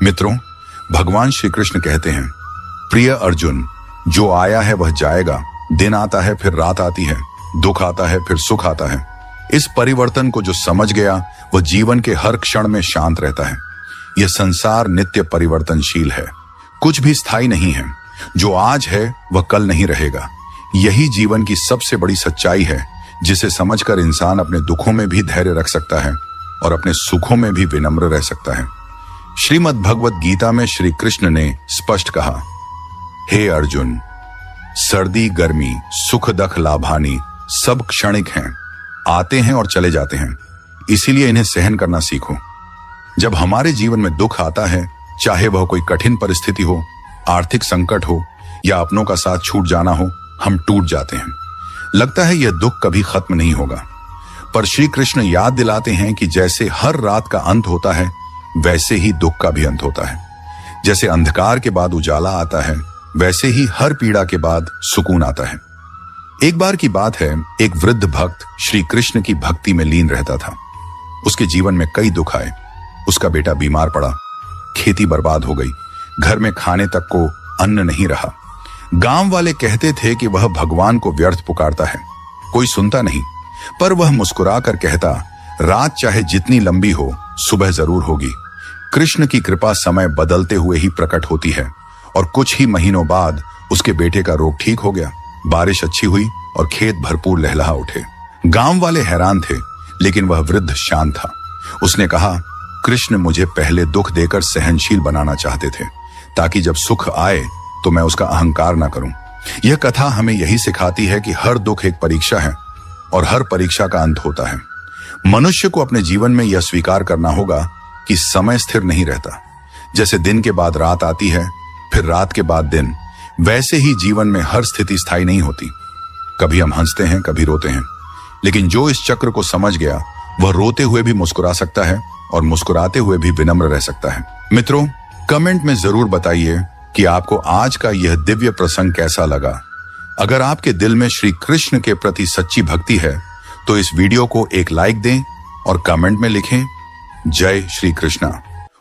मित्रों, भगवान श्री कृष्ण कहते हैं, प्रिय अर्जुन, जो आया है वह जाएगा, दिन आता है फिर रात आती है, दुख आता है फिर सुख आता है। इस परिवर्तन को जो समझ गया वह जीवन के हर क्षण में शांत रहता है। यह संसार नित्य परिवर्तनशील है, कुछ भी स्थायी नहीं है। जो आज है वह कल नहीं रहेगा। यही जीवन की सबसे बड़ी सच्चाई है, जिसे समझकर इंसान अपने दुखों में भी धैर्य रख सकता है और अपने सुखों में भी विनम्र रह सकता है। श्रीमद् भगवत गीता में श्री कृष्ण ने स्पष्ट कहा, हे अर्जुन, सर्दी गर्मी सुख दुख लाभानी सब क्षणिक हैं, आते हैं और चले जाते हैं, इसीलिए इन्हें सहन करना सीखो। जब हमारे जीवन में दुख आता है, चाहे वह कोई कठिन परिस्थिति हो, आर्थिक संकट हो या अपनों का साथ छूट जाना हो, हम टूट जाते हैं। लगता है यह दुख कभी खत्म नहीं होगा, पर श्री कृष्ण याद दिलाते हैं कि जैसे हर रात का अंत होता है, वैसे ही दुख का भी अंत होता है। जैसे अंधकार के बाद उजाला आता है, वैसे ही हर पीड़ा के बाद सुकून आता है। एक बार की बात है, एक वृद्ध भक्त श्री कृष्ण की भक्ति में लीन रहता था। उसके जीवन में कई दुख आए। उसका बेटा बीमार पड़ा, खेती बर्बाद हो गई, घर में खाने तक को अन्न नहीं रहा। गांव वाले कहते थे कि वह भगवान को व्यर्थ पुकारता है, कोई सुनता नहीं, पर वह मुस्कुरा कर कहता, रात चाहे जितनी लंबी हो, सुबह जरूर होगी। कृष्ण की कृपा समय बदलते हुए ही प्रकट होती है, और कुछ ही महीनों बाद उसके बेटे का रोग ठीक हो गया। बारिश अच्छी हुई और खेत भरपूर लहलहा उठे। गांव वाले हैरान थे, लेकिन वह वृद्ध शांत था। उसने कहा, कृष्ण मुझे पहले दुख देकर सहनशील बनाना चाहते थे, ताकि जब सुख आए तो मैं उसका अहंकार ना करूं। यह कथा हमें यही सिखाती है कि हर दुख एक परीक्षा है और हर परीक्षा का अंत होता है। मनुष्य को अपने जीवन में यह स्वीकार करना होगा कि समय स्थिर नहीं रहता। जैसे दिन के बाद रात आती है, फिर रात के बाद दिन, वैसे ही जीवन में हर स्थिति स्थायी नहीं होती। कभी हम हंसते हैं, कभी रोते हैं, लेकिन जो इस चक्र को समझ गया वह रोते हुए भी मुस्कुरा सकता है और मुस्कुराते हुए भी विनम्र रह सकता है। मित्रों, कमेंट में जरूर बताइए कि आपको आज का यह दिव्य प्रसंग कैसा लगा। अगर आपके दिल में श्री कृष्ण के प्रति सच्ची भक्ति है तो इस वीडियो को एक लाइक दें और कमेंट में लिखें, जय श्री कृष्णा।